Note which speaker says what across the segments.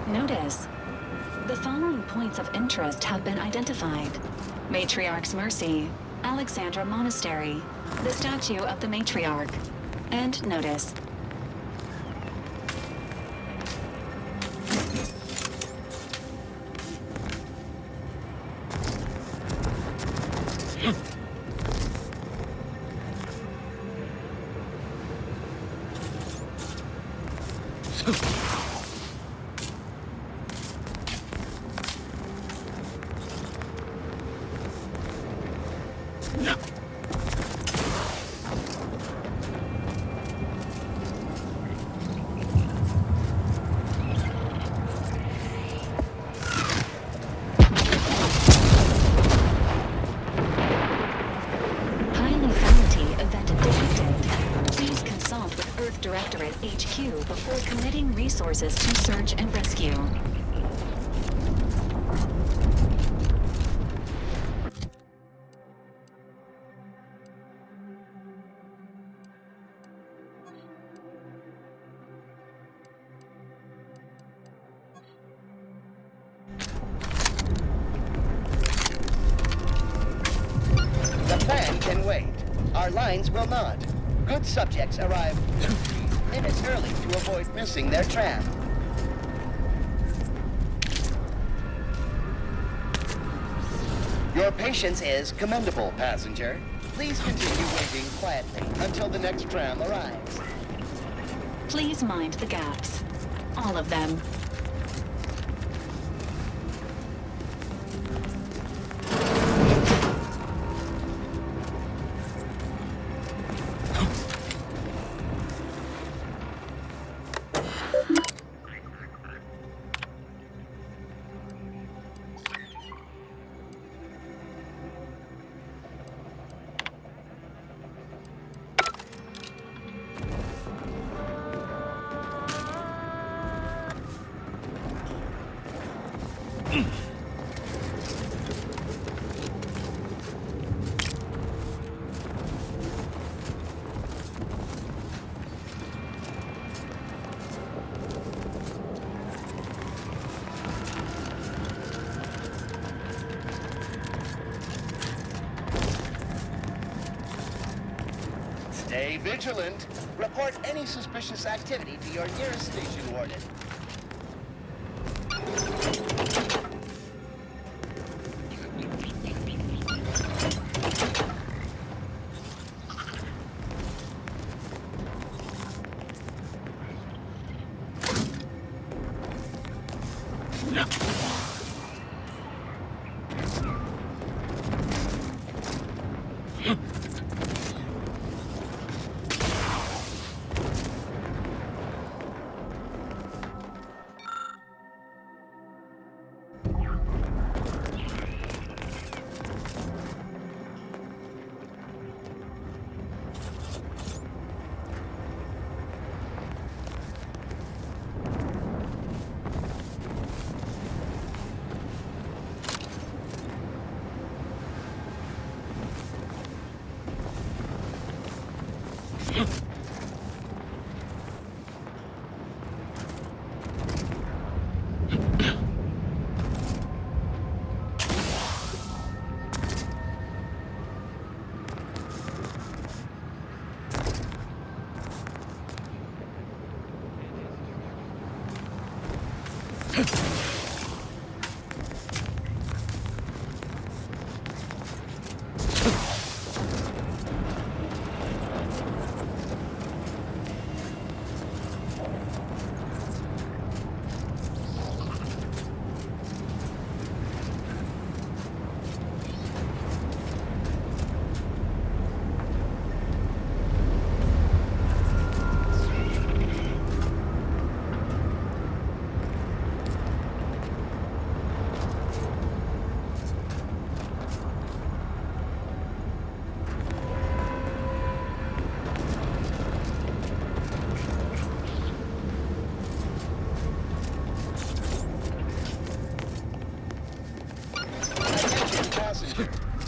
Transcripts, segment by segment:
Speaker 1: Notice. The following points of interest have been identified. Matriarch's Mercy, Alexandra Monastery, the statue of the Matriarch, and notice. Directorate HQ before committing resources to search and rescue.
Speaker 2: The plan can wait. Our lines will not. Good subjects arrive minutes early to avoid missing their tram. Your patience is commendable, passenger. Please continue waiting quietly until the next tram arrives.
Speaker 1: Please mind the gaps. All of them.
Speaker 2: Stay vigilant. Report any suspicious activity to your nearest station warden.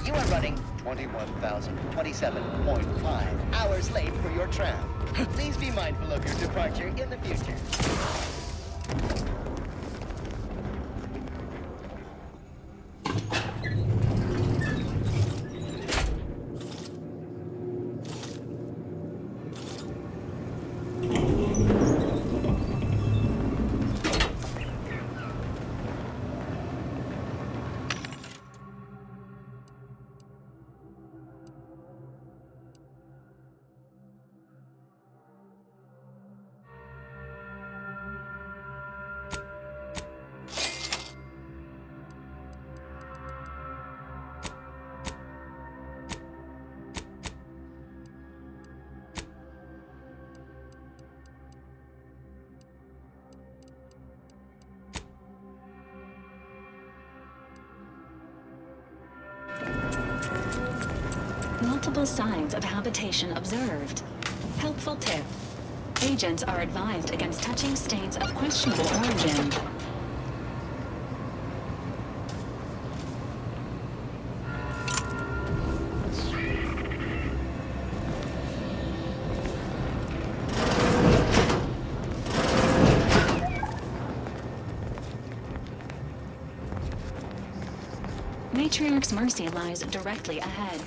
Speaker 2: You are running 21,027.5 hours late for your tram. Please be mindful of your departure in the future.
Speaker 1: Multiple signs of habitation observed. Helpful tip. Agents are advised against touching stains of questionable origin. Matriarch's Mercy lies directly ahead.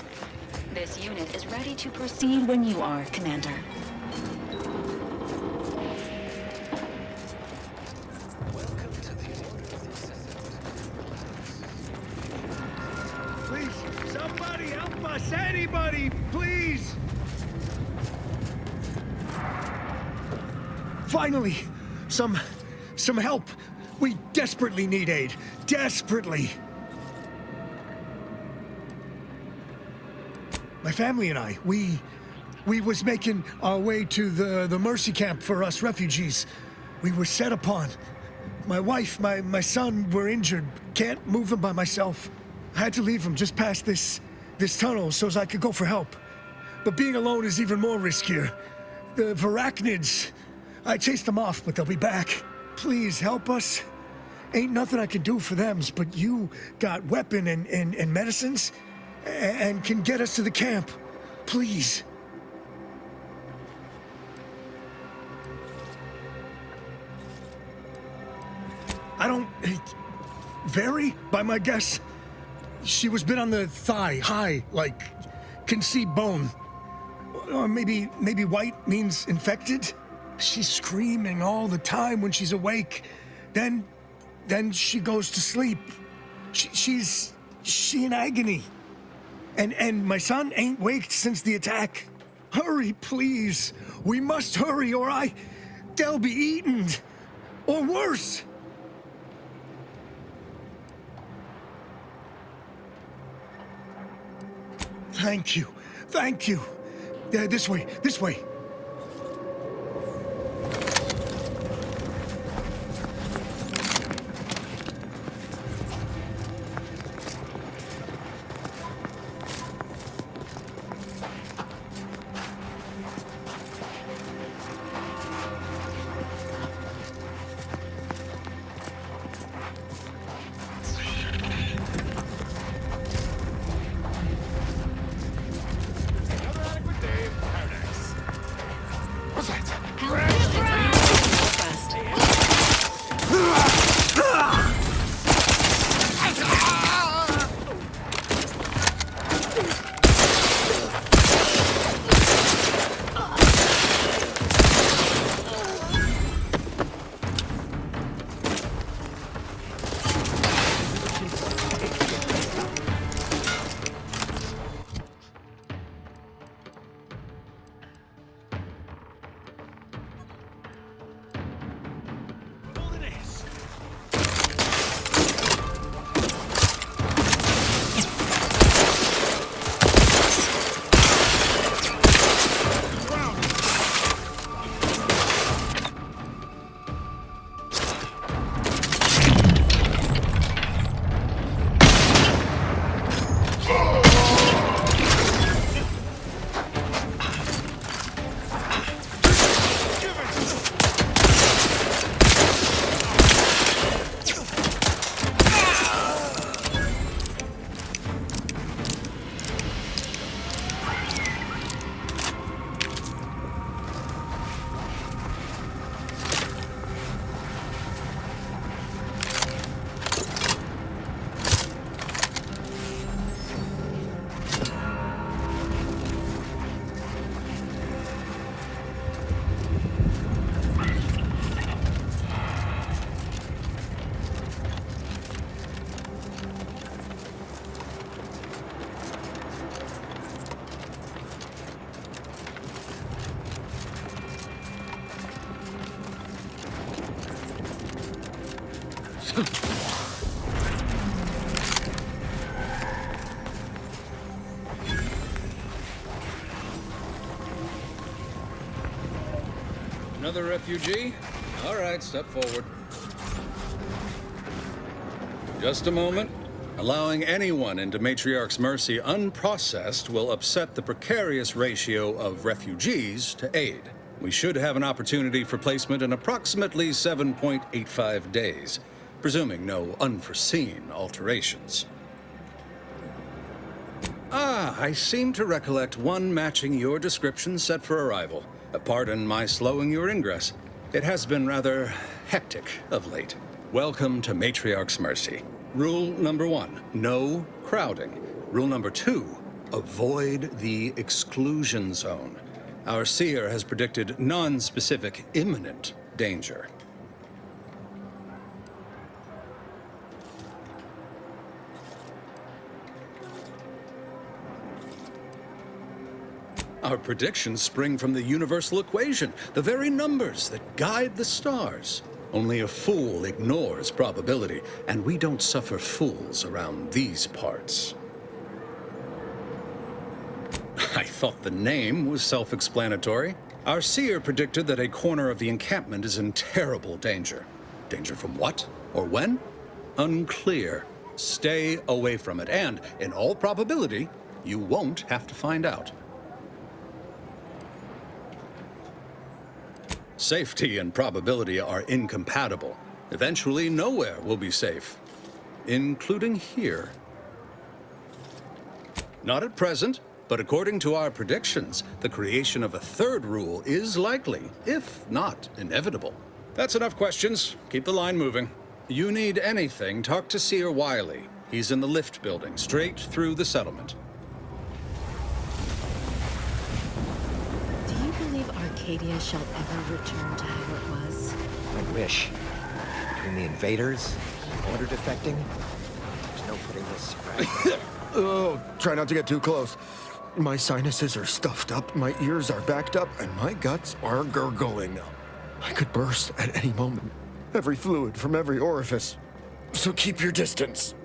Speaker 1: This unit is ready to proceed when you are, Commander.
Speaker 3: Please, somebody help us! Anybody, please! Finally, some help. We desperately need aid. Desperately. My family and I, we was making our way to the Mercy camp for us refugees. We were set upon. My wife, my son were injured. Can't move them by myself. I had to leave them just past this tunnel so as I could go for help. But being alone is even more riskier. The Varachnids, I chased them off, but they'll be back. Please help us. Ain't nothing I can do for them, but you got weapon and medicines and can get us to the camp. Please. I don't... Vary, by my guess. She was bit on the thigh, high, like, can see bone. Or maybe white means infected? She's screaming all the time when she's awake. Then she goes to sleep. She in agony. And my son ain't waked since the attack. Hurry, please. We must hurry or they'll be eaten. Or worse. Thank you. Thank you. This way. This way.
Speaker 4: Another adequate day in paradise. What's that? Golden Ace.
Speaker 5: Another refugee? All right, step forward. Just a moment. Allowing anyone into Matriarch's Mercy unprocessed will upset the precarious ratio of refugees to aid. We should have an opportunity for placement in approximately 7.85 days, presuming no unforeseen alterations. I seem to recollect one matching your description set for arrival. Pardon my slowing your ingress. It has been rather hectic of late. Welcome to Matriarch's Mercy. Rule number 1, no crowding. Rule number 2, avoid the exclusion zone. Our seer has predicted non-specific imminent danger. Our predictions spring from the universal equation, the very numbers that guide the stars. Only a fool ignores probability, and we don't suffer fools around these parts. I thought the name was self-explanatory. Our seer predicted that a corner of the encampment is in terrible danger. Danger from what or when? Unclear. Stay away from it, and in all probability, you won't have to find out. Safety and probability are incompatible. Eventually, nowhere will be safe, including here. Not at present, but according to our predictions, the creation of a third rule is likely, if not inevitable. That's enough questions. Keep the line moving. You need anything, talk to Seer Wiley. He's in the lift building, straight through the settlement.
Speaker 6: Do you believe Arcadia shall ever return to how it was?
Speaker 7: I wish. Between the invaders, order defecting, there's no putting this right.
Speaker 8: Oh, try not to get too close. My sinuses are stuffed up, my ears are backed up, and my guts are gurgling. I could burst at any moment. Every fluid from every orifice. So keep your distance.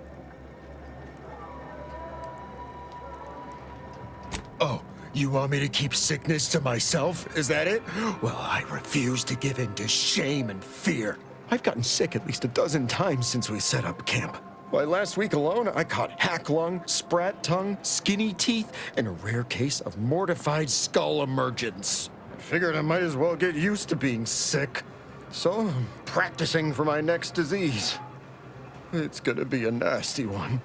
Speaker 8: Oh, you want me to keep sickness to myself? Is that it? Well, I refuse to give in to shame and fear. I've gotten sick at least a dozen times since we set up camp. Why, last week alone, I caught hack lung, sprat tongue, skinny teeth, and a rare case of mortified skull emergence. I figured I might as well get used to being sick. So I'm practicing for my next disease. It's gonna be a nasty one.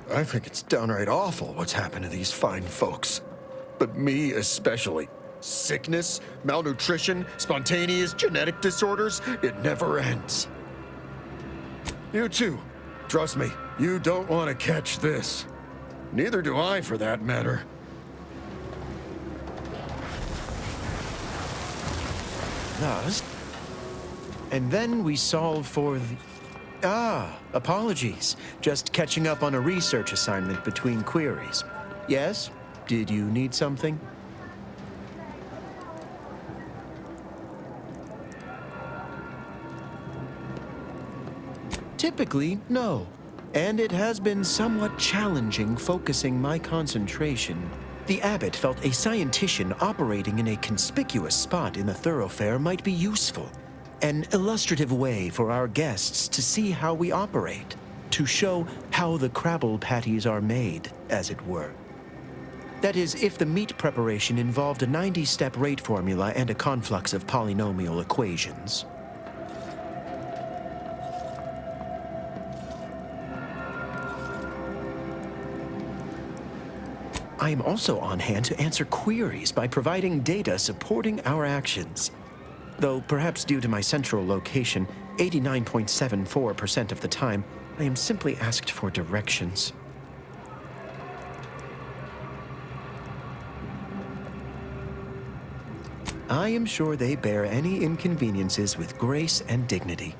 Speaker 8: I think it's downright awful what's happened to these fine folks. But me especially. Sickness, malnutrition, spontaneous genetic disorders, it never ends. You too. Trust me, you don't want to catch this. Neither do I, for that matter. Thus, and then we solve for the... apologies. Just catching up on a research assignment between queries. Yes? Did you need something? Typically, no. And it has been somewhat challenging focusing my concentration. The abbot felt a scientician operating in a conspicuous spot in the thoroughfare might be useful. An illustrative way for our guests to see how we operate. To show how the Crabble patties are made, as it were. That is, if the meat preparation involved a 90-step rate formula and a conflux of polynomial equations. I am also on hand to answer queries by providing data supporting our actions. Though perhaps due to my central location, 89.74% of the time, I am simply asked for directions. I am sure they bear any inconveniences with grace and dignity.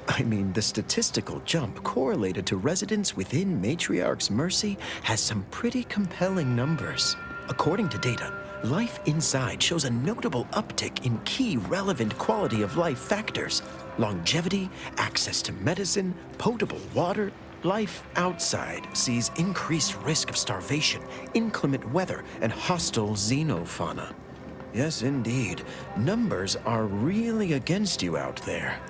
Speaker 8: I mean, the statistical jump correlated to residents within Matriarch's Mercy has some pretty compelling numbers. According to data, life inside shows a notable uptick in key relevant quality of life factors. Longevity, access to medicine, potable water. Life outside sees increased risk of starvation, inclement weather, and hostile xenofauna. Yes, indeed. Numbers are really against you out there.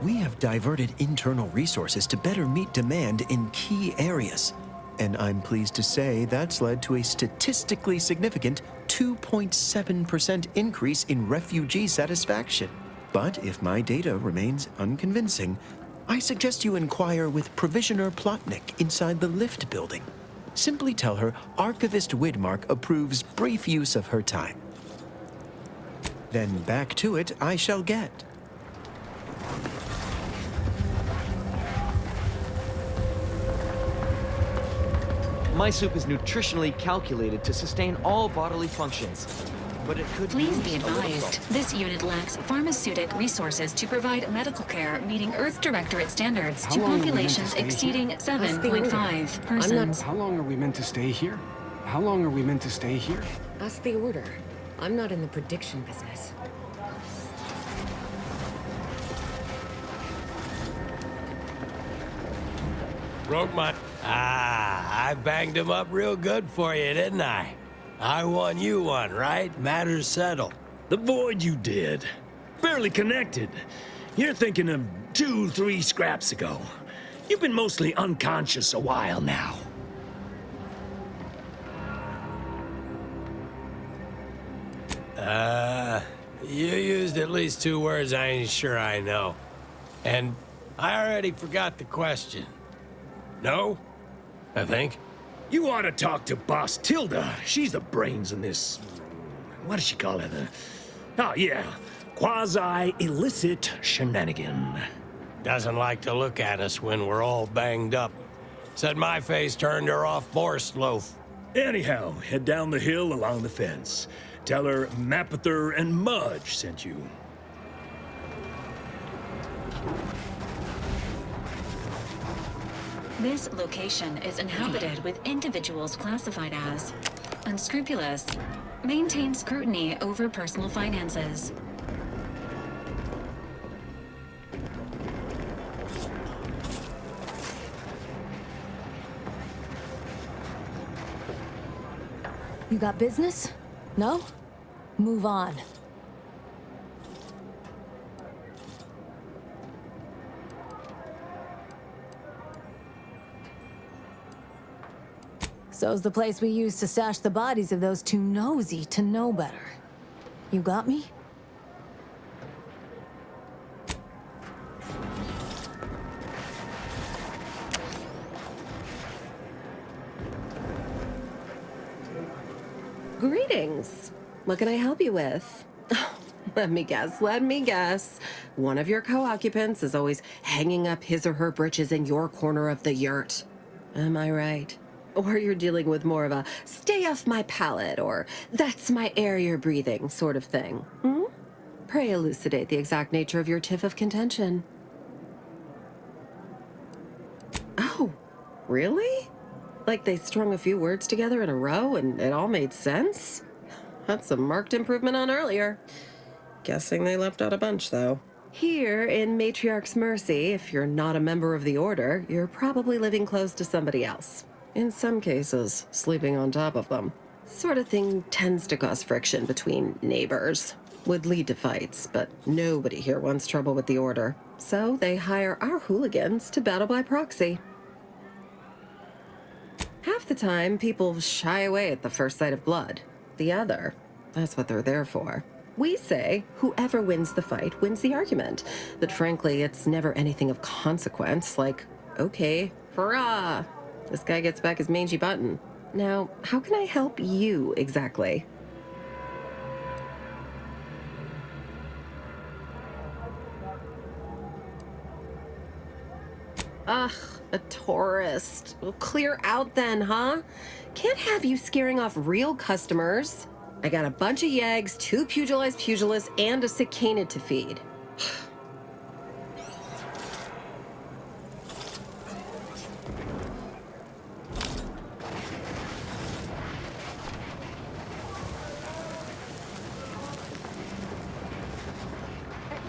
Speaker 8: We have diverted internal resources to better meet demand in key areas. And I'm pleased to say that's led to a statistically significant 2.7% increase in refugee satisfaction. But if my data remains unconvincing, I suggest you inquire with Provisioner Plotnik inside the lift building. Simply tell her Archivist Widmark approves brief use of her time. Then back to it I shall get.
Speaker 9: My soup is nutritionally calculated to sustain all bodily functions, but it could
Speaker 1: Please
Speaker 9: use
Speaker 1: be
Speaker 9: a little
Speaker 1: advised,
Speaker 9: salt.
Speaker 1: this unit lacks pharmaceutic resources to provide medical care meeting Earth Directorate standards to
Speaker 10: long are we meant to
Speaker 1: populations
Speaker 10: stay here?
Speaker 1: exceeding 7.5 persons.
Speaker 10: How long are we meant to stay here? How long are we meant to stay here?
Speaker 6: Ask the Order. I'm not in the prediction business.
Speaker 11: Broke my... I banged him up real good for you, didn't I? I won, you won, right? Matters settled.
Speaker 12: The void you did. Barely connected. You're thinking of 2-3 scraps ago. You've been mostly unconscious a while now.
Speaker 11: You used at least 2 words I ain't sure I know. And I already forgot the question. No? I think.
Speaker 12: You ought to talk to Boss Tilda. She's the brains in this... What does she call it? Oh, yeah. Quasi-illicit shenanigan.
Speaker 11: Doesn't like to look at us when we're all banged up. Said my face turned her off Borscht loaf.
Speaker 12: Anyhow, head down the hill along the fence. Tell her Mapother and Mudge sent you.
Speaker 1: This location is inhabited with individuals classified as unscrupulous, maintain scrutiny over personal finances.
Speaker 13: You got business? No? Move on. So's the place we used to stash the bodies of those too nosy to know better. You got me?
Speaker 14: Greetings. What can I help you with? Let me guess. One of your co-occupants is always hanging up his or her britches in your corner of the yurt. Am I right? Or you're dealing with more of a stay off my palate or that's my air you're breathing sort of thing. Hmm? Pray elucidate the exact nature of your tiff of contention. Oh, really? Like they strung a few words together in a row and it all made sense? That's a marked improvement on earlier. Guessing they left out a bunch, though. Here in Matriarch's Mercy, if you're not a member of the Order, you're probably living close to somebody else. In some cases, sleeping on top of them. Sort of thing tends to cause friction between neighbors. Would lead to fights, but nobody here wants trouble with the Order. So they hire our hooligans to battle by proxy. Half the time, people shy away at the first sight of blood. The other, that's what they're there for. We say whoever wins the fight wins the argument. But frankly, it's never anything of consequence, like, okay, hurrah! This guy gets back his mangy button. Now, how can I help you exactly? Ugh, a tourist. Well, clear out then, huh? Can't have you scaring off real customers. I got a bunch of yeggs, 2 pugilized pugilists, and a cicada to feed.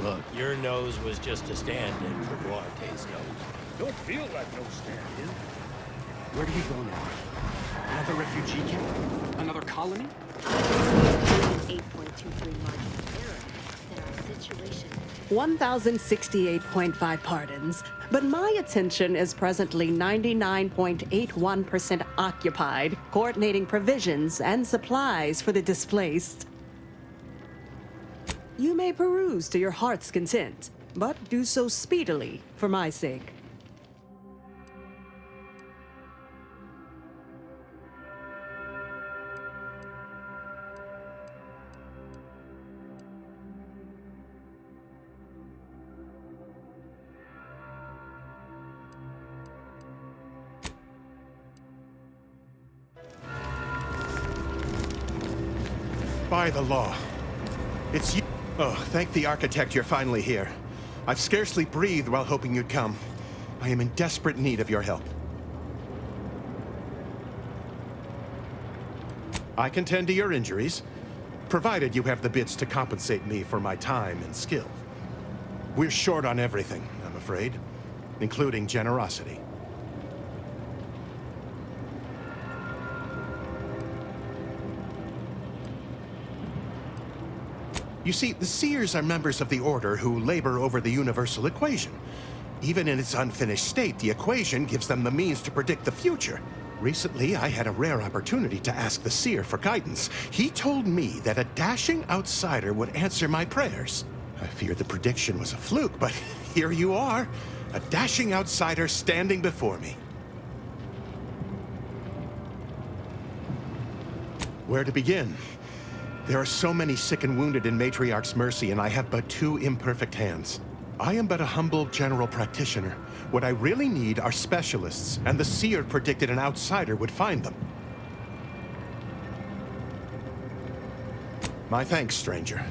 Speaker 11: Look, your nose was just a stand-in for Duarte's nose.
Speaker 12: Don't feel like no stand-in.
Speaker 10: Where do we go now? Another refugee camp? Another colony?
Speaker 6: 8.23 margin of error in our situation.
Speaker 15: 1,068.5 pardons, but my attention is presently 99.81% occupied, coordinating provisions and supplies for the displaced. You may peruse to your heart's content, but do so speedily for my sake.
Speaker 4: By the law. It's you. Oh, thank the architect you're finally here. I've scarcely breathed while hoping you'd come. I am in desperate need of your help. I can tend to your injuries, provided you have the bits to compensate me for my time and skill. We're short on everything, I'm afraid, including generosity. You see, the Seers are members of the Order who labor over the universal equation. Even in its unfinished state, the equation gives them the means to predict the future. Recently, I had a rare opportunity to ask the Seer for guidance. He told me that a dashing outsider would answer my prayers. I feared the prediction was a fluke, but here you are, a dashing outsider standing before me. Where to begin? There are so many sick and wounded in Matriarch's Mercy, and I have but 2 imperfect hands. I am but a humble general practitioner. What I really need are specialists, and the Seer predicted an outsider would find them. My thanks, stranger.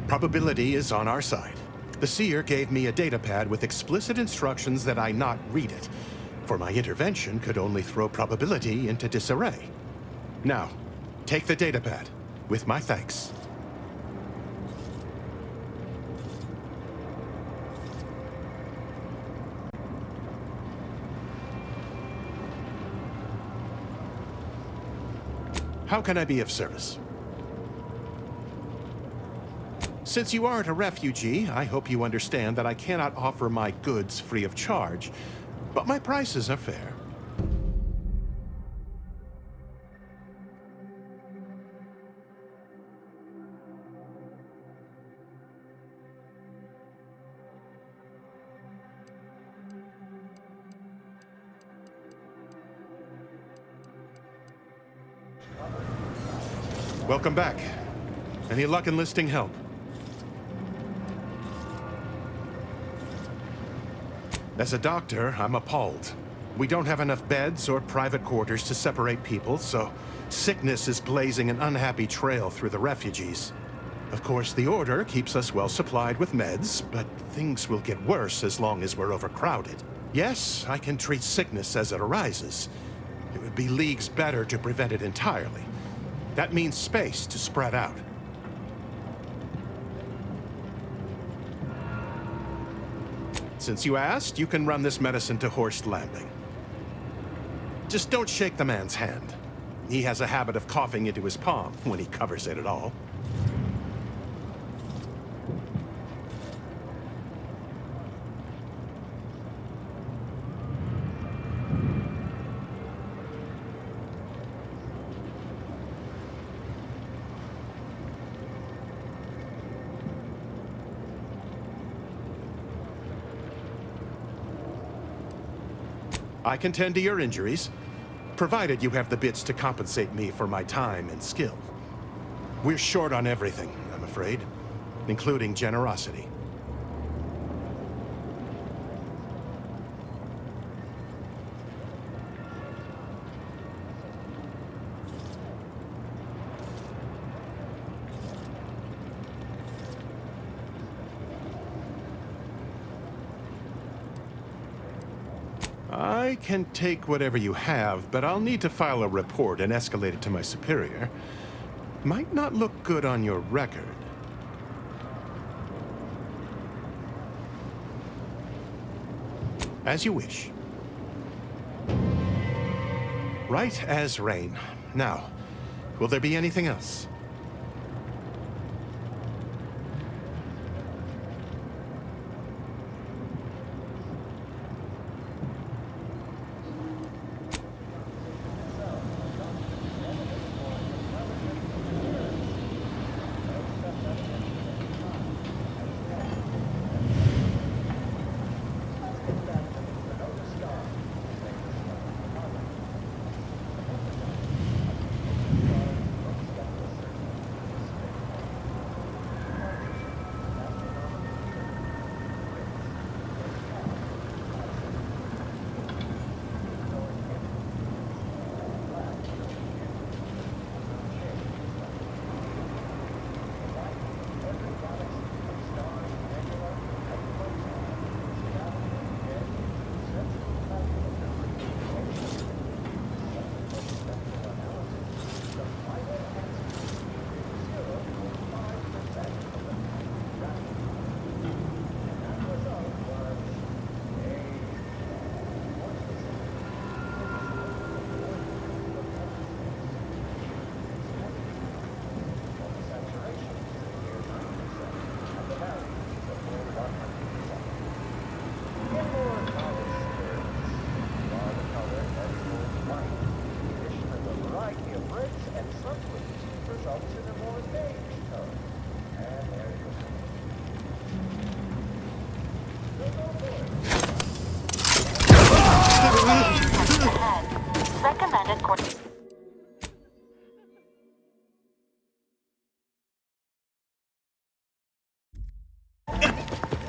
Speaker 4: Probability is on our side. The Seer gave me a datapad with explicit instructions that I not read it, for my intervention could only throw probability into disarray. Now, take the datapad. With my thanks. How can I be of service? Since you aren't a refugee, I hope you understand that I cannot offer my goods free of charge, but my prices are fair. Welcome back. Any luck enlisting help? As a doctor, I'm appalled. We don't have enough beds or private quarters to separate people, so sickness is blazing an unhappy trail through the refugees. Of course, the Order keeps us well supplied with meds, but things will get worse as long as we're overcrowded. Yes, I can treat sickness as it arises. It would be leagues better to prevent it entirely. That means space to spread out. Since you asked, you can run this medicine to Horst Landing. Just don't shake the man's hand. He has a habit of coughing into his palm when he covers it at all. I can tend to your injuries, provided you have the bits to compensate me for my time and skill. We're short on everything, I'm afraid, including generosity. I can take whatever you have, but I'll need to file a report and escalate it to my superior. Might not look good on your record. As you wish. Right as rain. Now, will there be anything else?
Speaker 1: Recommended course.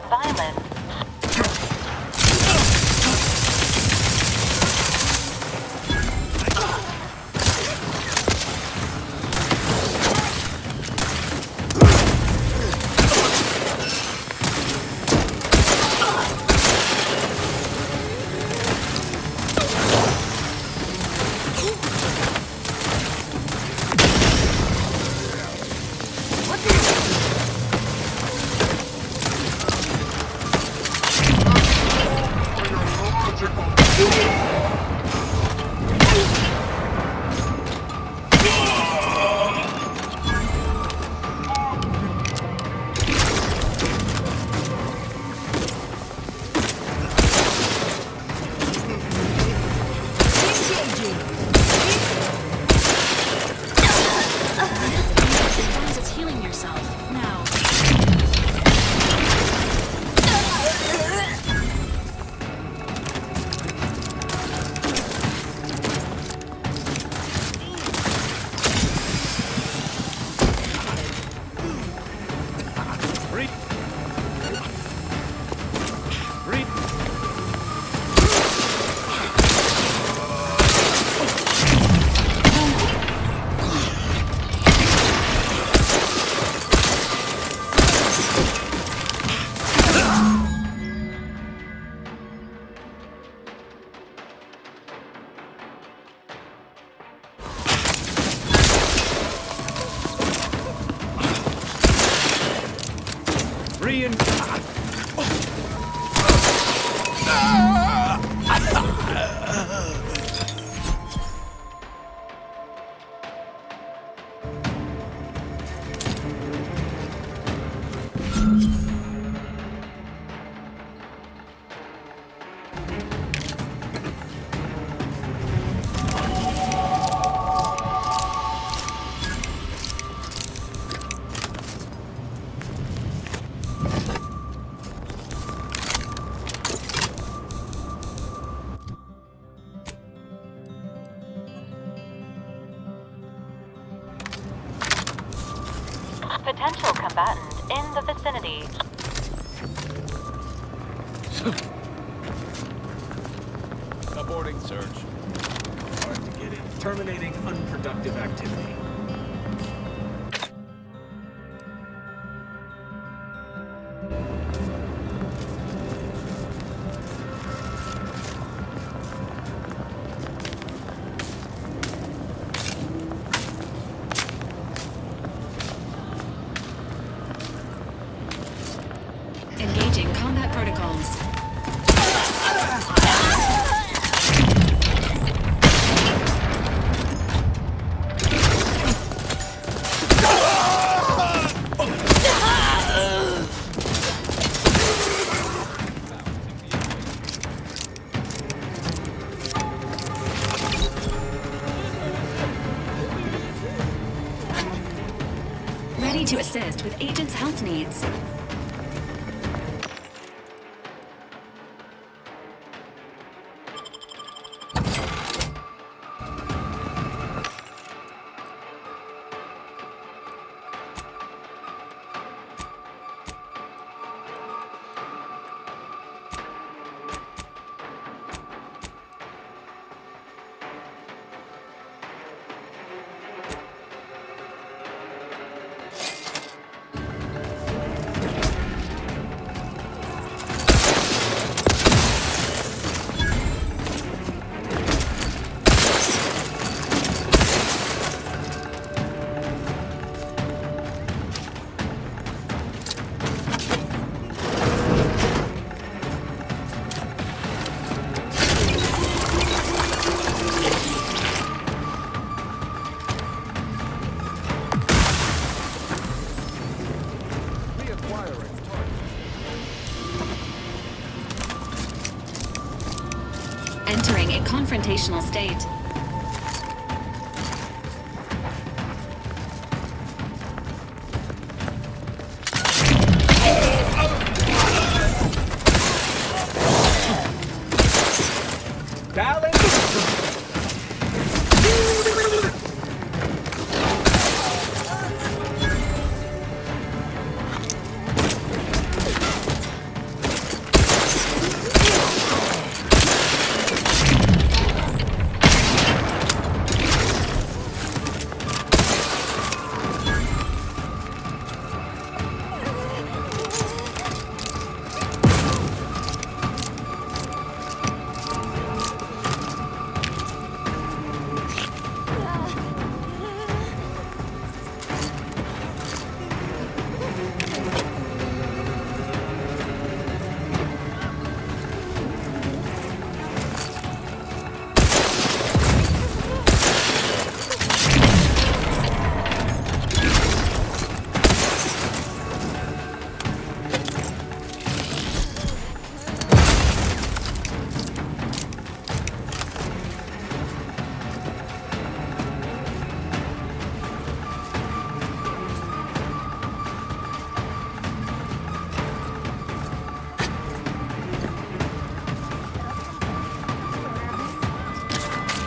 Speaker 1: Violence.
Speaker 12: free and...
Speaker 16: Potential combatant in the vicinity.
Speaker 12: Aborting search. Hard to get in. Terminating unproductive activity.
Speaker 1: Engaging combat protocols. Ready to assist with agents' health needs. Entering a confrontational state.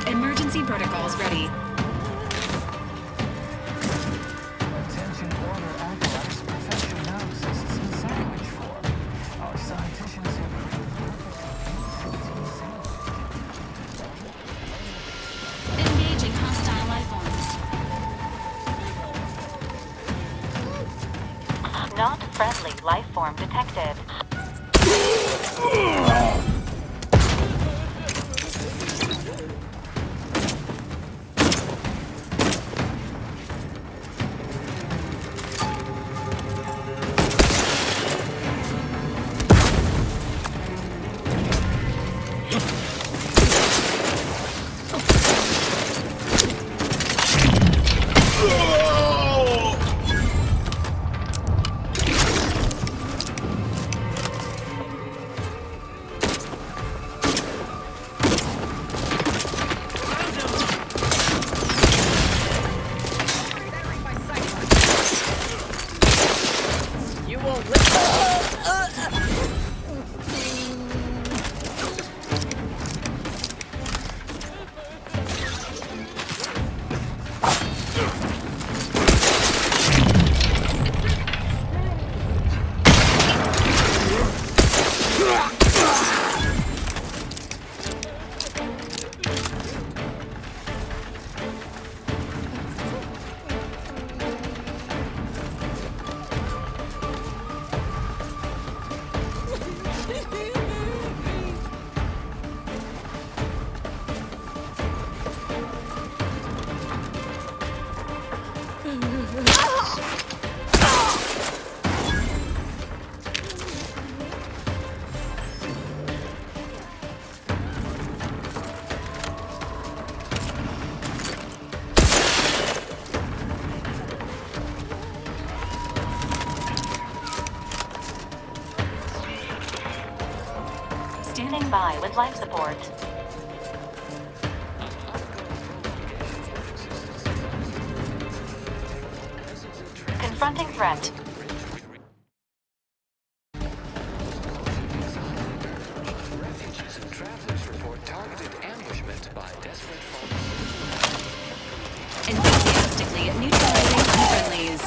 Speaker 1: Emergency protocols ready.
Speaker 17: Attention order acolytes, perfection now exists in sandwich form. Our scienticians have
Speaker 1: Engaging hostile life forms.
Speaker 16: Not friendly life form detected. life support. Confronting threat.
Speaker 17: Refugees and travelers report targeted ambushment by desperate foes.
Speaker 1: Enthusiastically neutralizing unfriendlies.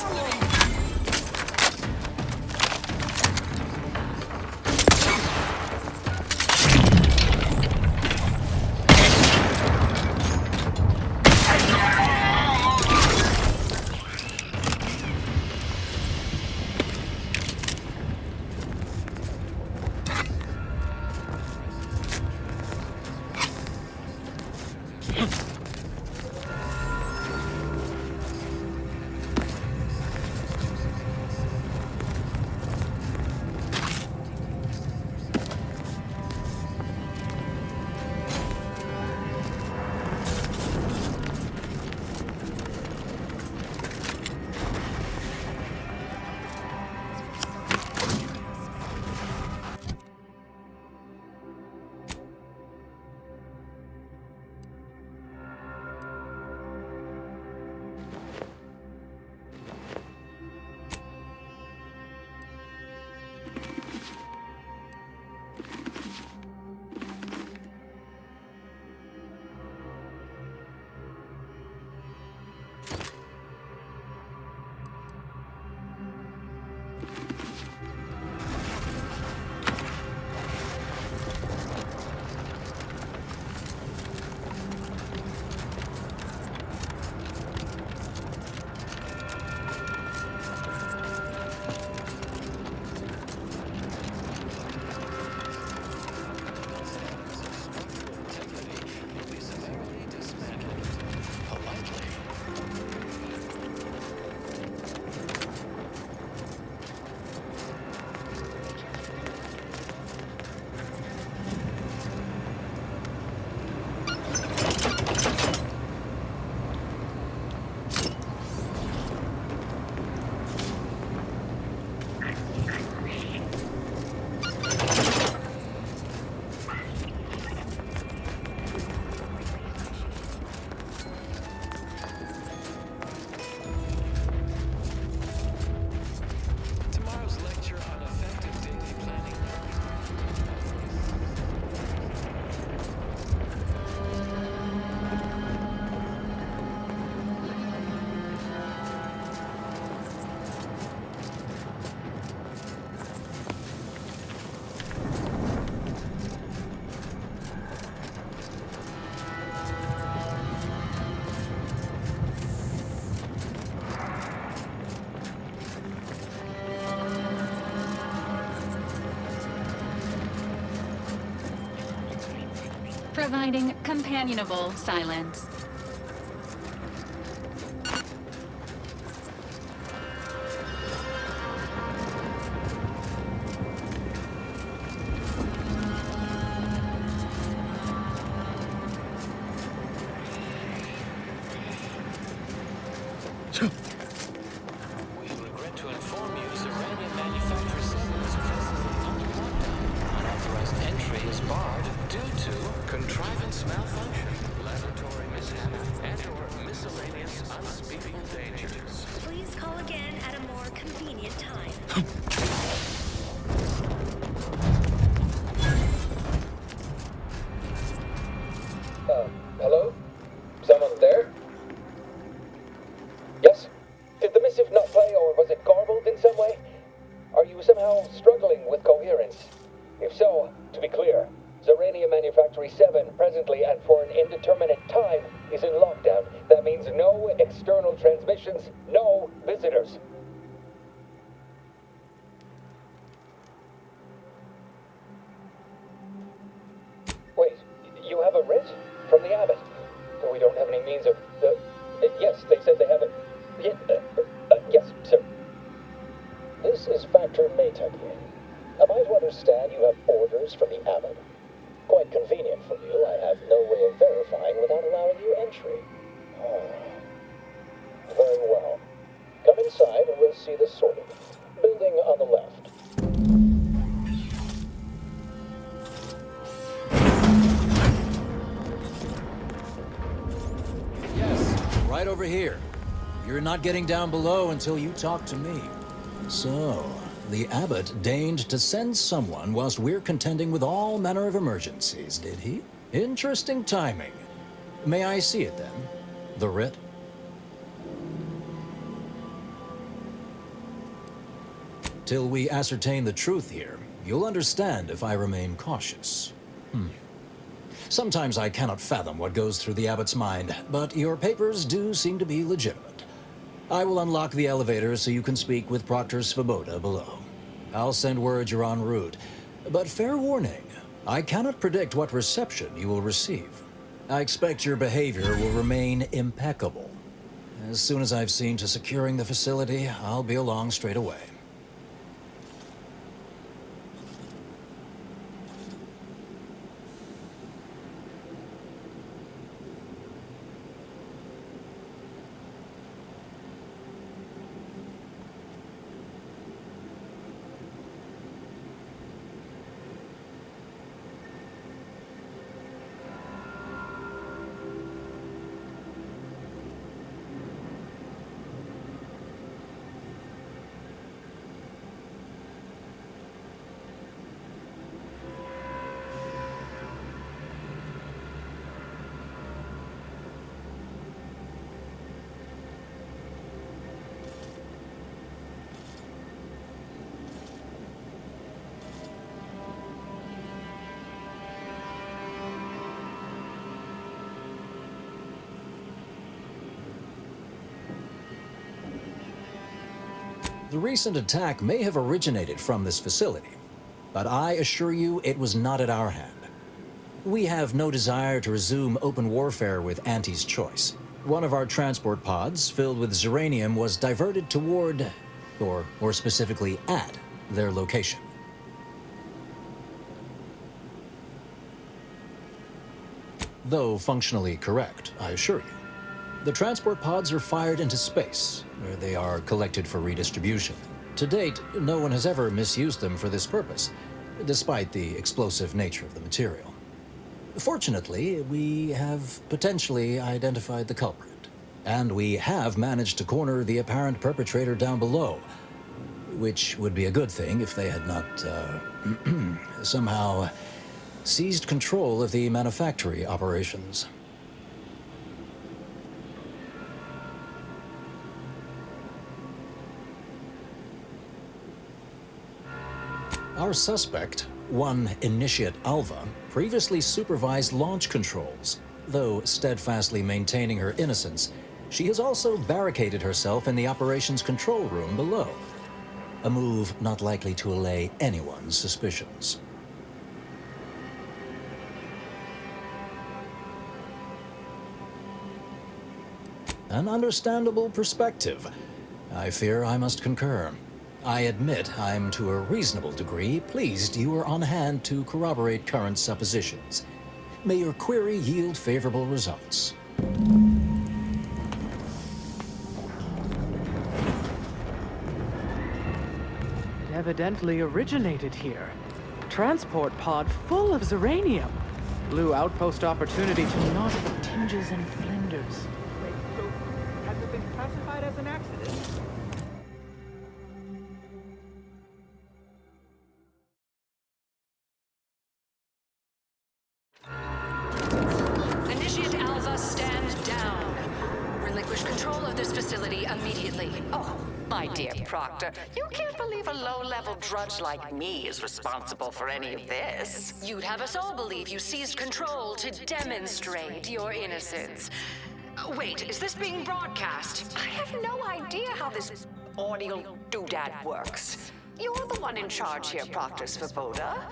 Speaker 1: Providing companionable silence.
Speaker 17: We regret to inform you, Zeranium Manufacturer 7 is presently under lockdown. Unauthorized entry is barred due to contrivance malfunction, laboratory mishap, and/or miscellaneous unspeakable dangers.
Speaker 18: Please call again at a more convenient time.
Speaker 19: Hello? Someone there? Yes? Did the missive not play, or was it garbled in some way? Are you somehow struggling with coherence? If so, to be clear, Zeranium Manufactory 7 presently and for an indeterminate time is in lockdown. That means no external transmissions, no visitors. Wait, you have a writ? From the Abbot? We don't have any means of... yes, they said they have it. Yes, sir. This is Factor Maytag here. Am I to understand you have orders from the Abbot? Quite convenient for you. I have no way of verifying without allowing you entry. Very well. Come inside and we'll see the sorting. Building on the left.
Speaker 20: right over here. You're not getting down below until you talk to me. So, the abbot deigned to send someone whilst we're contending with all manner of emergencies, did he? Interesting timing. May I see it then? The writ? Till we ascertain the truth here, you'll understand if I remain cautious. Sometimes I cannot fathom what goes through the abbot's mind, but your papers do seem to be legitimate. I will unlock the elevator so you can speak with Proctor Svoboda below. I'll send word you're en route, but fair warning, I cannot predict what reception you will receive. I expect your behavior will remain impeccable. As soon as I've seen to securing the facility, I'll be along straight away. The recent attack may have originated from this facility, but I assure you it was not at our hand. We have no desire to resume open warfare with Auntie's choice. One of our transport pods filled with Zeranium was diverted toward, or more specifically at, their location. Though functionally correct, I assure you. The transport pods are fired into space, where they are collected for redistribution. To date, no one has ever misused them for this purpose, despite the explosive nature of the material. Fortunately, we have potentially identified the culprit, and we have managed to corner the apparent perpetrator down below, which would be a good thing if they had not, somehow seized control of the manufactory operations. Our suspect, one Initiate Alva, previously supervised launch controls. Though steadfastly maintaining her innocence, she has also barricaded herself in the operations control room below. A move not likely to allay anyone's suspicions. An understandable perspective. I fear I must concur. I admit I'm to a reasonable degree pleased you are on hand to corroborate current suppositions. May your query yield favorable results.
Speaker 21: It evidently originated here. Transport pod full of Zeranium. Blue outpost opportunity to gnaw at the tinges and flinders.
Speaker 10: Wait, so has it been classified as an accident?
Speaker 22: Initiate Alpha, stand down. Relinquish control of this facility immediately.
Speaker 23: Oh, my dear Proctor, you can't believe a low-level drudge like me is responsible for any of this.
Speaker 22: You'd have us all believe you seized control to demonstrate your innocence. Wait, is this being broadcast?
Speaker 23: I have no idea how this audio doodad works. You're the one in charge here, Proctor Svoboda.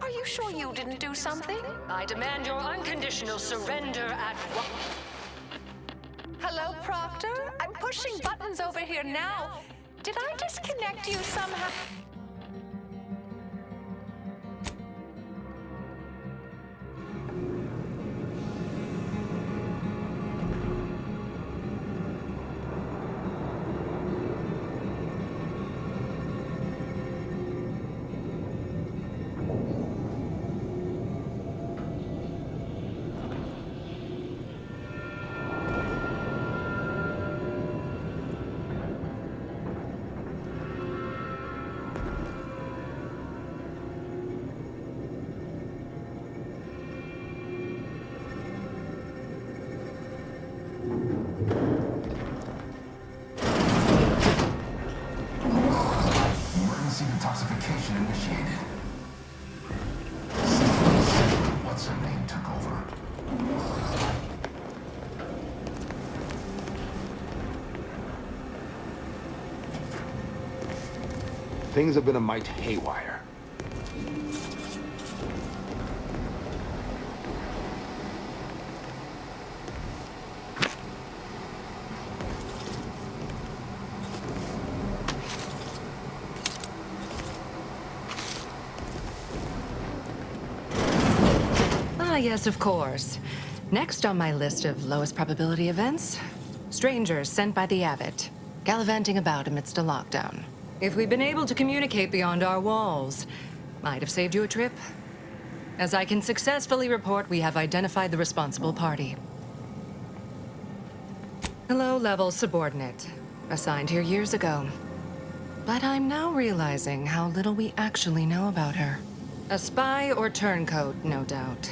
Speaker 23: Are you sure you didn't do something?
Speaker 22: I demand your unconditional surrender at once.
Speaker 23: Hello, Proctor? I'm pushing buttons over here now. Did I disconnect you somehow?
Speaker 2: Emergency detoxification initiated. System what's her name took over.
Speaker 3: Things have been a mite haywire.
Speaker 22: Ah, yes, of course. Next on my list of lowest probability events, strangers sent by the Abbot, gallivanting about amidst a lockdown. If we'd been able to communicate beyond our walls, might have saved you a trip. As I can successfully report, we have identified the responsible party. A low-level subordinate, assigned here years ago. But I'm now realizing how little we actually know about her. A spy or turncoat, no doubt.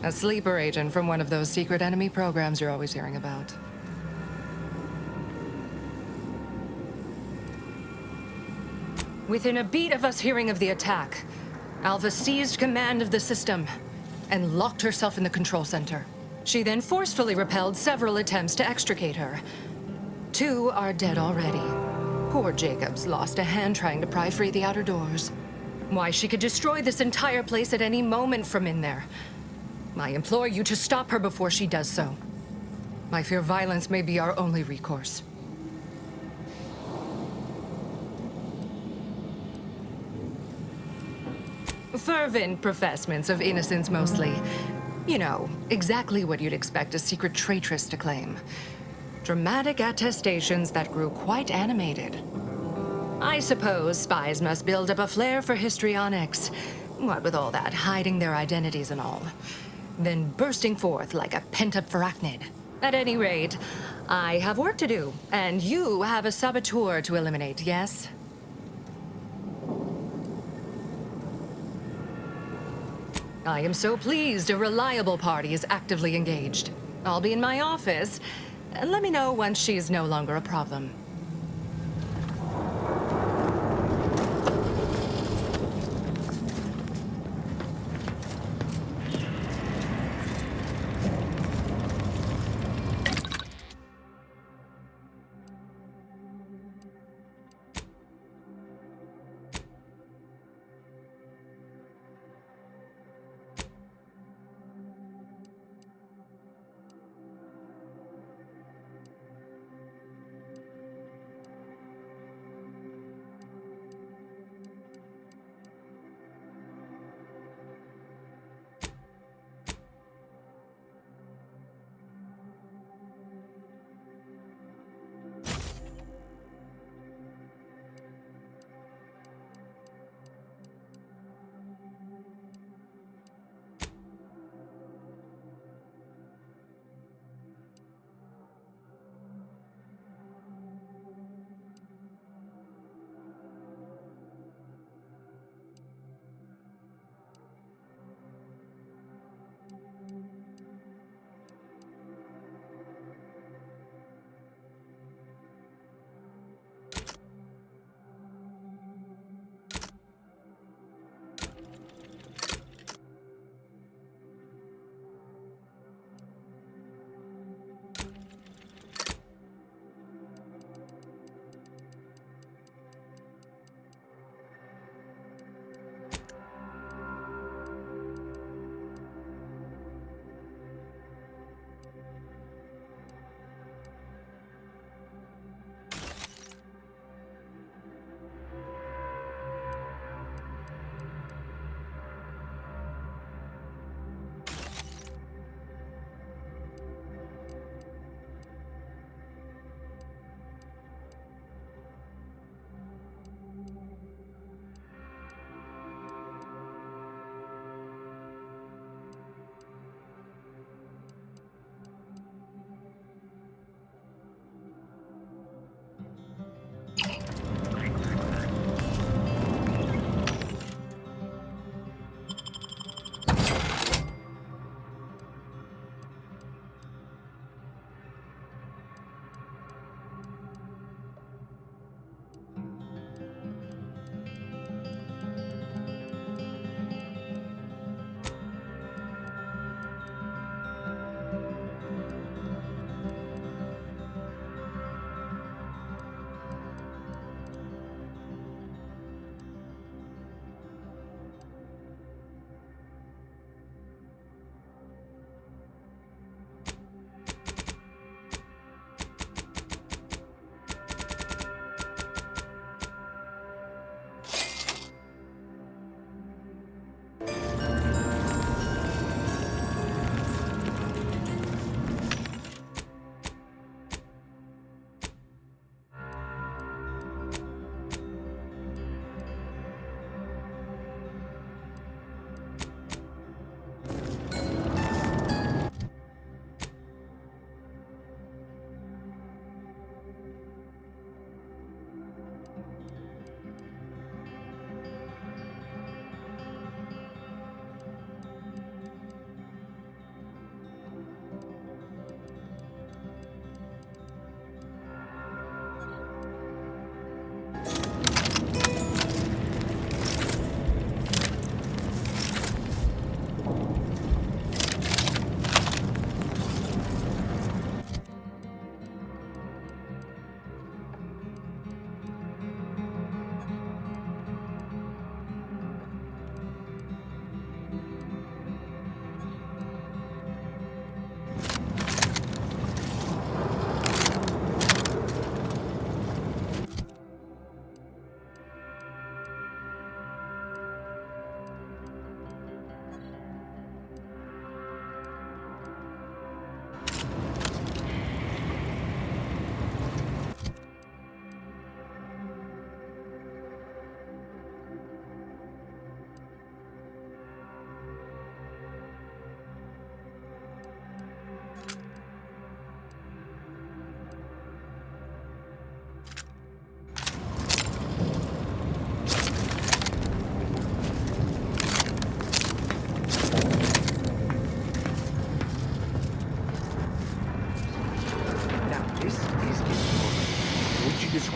Speaker 22: A sleeper agent from one of those secret enemy programs you're always hearing about. Within a beat of us hearing of the attack, Alva seized command of the system and locked herself in the control center. She then forcefully repelled several attempts to extricate her. 2 are dead already. Poor Jacobs lost a hand trying to pry free the outer doors. Why, she could destroy this entire place at any moment from in there. I implore you to stop her before she does so. I fear violence may be our only recourse. Fervent professements of innocence mostly. You know, exactly what you'd expect a secret traitress to claim. Dramatic attestations that grew quite animated. I suppose spies must build up a flair for histrionics. What with all that hiding their identities and all. Then bursting forth like a pent-up arachnid. At any rate, I have work to do, and you have a saboteur to eliminate, yes? I am so pleased a reliable party is actively engaged. I'll be in my office. Let me know once she's no longer a problem.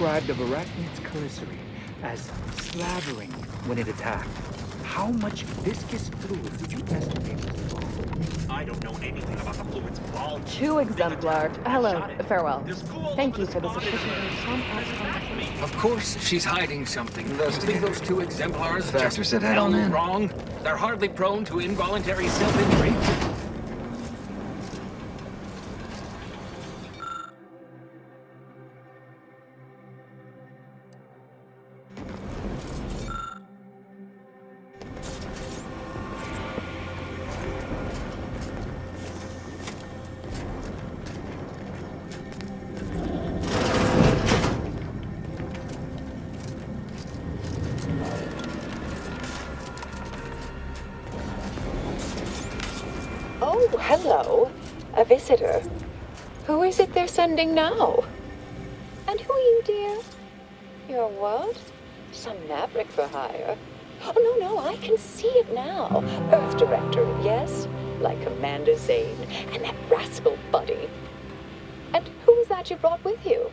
Speaker 21: described of Arachnid's Calicity as slavering when it attacked. How much viscous fluid would you estimate was involved?
Speaker 12: I don't know anything about the fluids involved.
Speaker 5: 2 exemplar. Hello, farewell. Thank you for this efficiently compact conversation.
Speaker 10: Of course, she's hiding something. You think those 2 exemplars
Speaker 17: Faster said head on in.
Speaker 10: wrong? They're hardly prone to involuntary self-injury.
Speaker 7: Oh, hello. A visitor. Who is it they're sending now? And who are you, dear? You're what? Some maverick for hire? Oh, no, I can see it now. Earth Director, yes? Like Commander Zane and that rascal Buddy. And who is that you brought with you?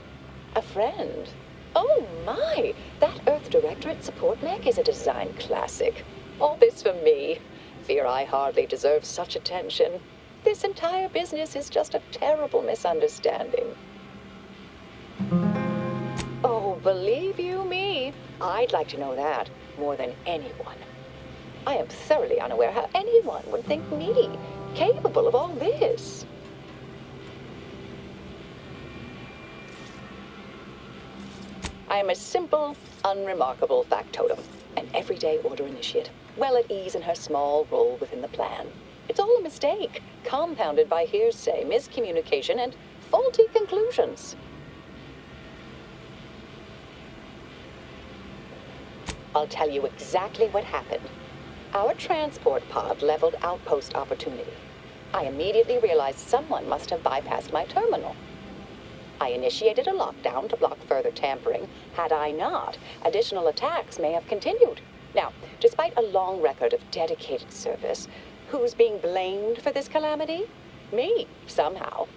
Speaker 7: A friend? Oh, my! That Earth Directorate support mech is a design classic. All this for me. Fear I hardly deserve such attention. This entire business is just a terrible misunderstanding. Oh, believe you me, I'd like to know that more than anyone. I am thoroughly unaware how anyone would think me capable of all this. I am a simple, unremarkable factotum, an everyday order initiate, well at ease in her small role within the plan. It's all a mistake, compounded by hearsay, miscommunication, and faulty conclusions. I'll tell you exactly what happened. Our transport pod leveled outpost opportunity. I immediately realized someone must have bypassed my terminal. I initiated a lockdown to block further tampering. Had I not, additional attacks may have continued. Now, despite a long record of dedicated service, who's being blamed for this calamity? Me, somehow.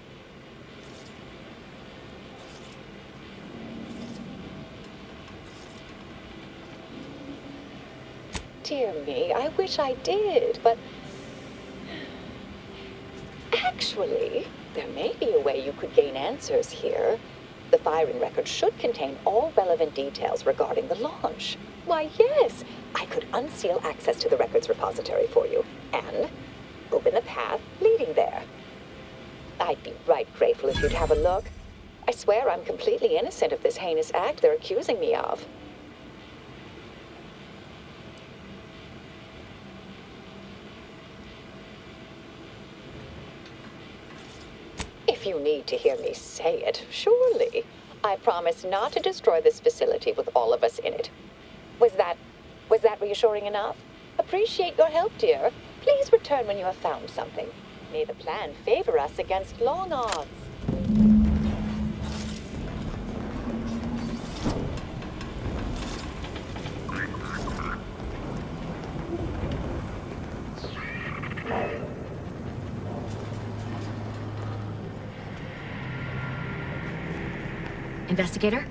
Speaker 7: Dear me, I wish I did, but... Actually, there may be a way you could gain answers here. The firing record should contain all relevant details regarding the launch. Why, yes, I could unseal access to the records repository for you and open the path leading there. I'd be right grateful if you'd have a look. I swear I'm completely innocent of this heinous act they're accusing me of. If you need to hear me say it, surely. I promise not to destroy this facility with all of us in it. Was that reassuring enough? Appreciate your help, dear. Please return when you have found something. May the plan favor us against long odds.
Speaker 6: Investigator?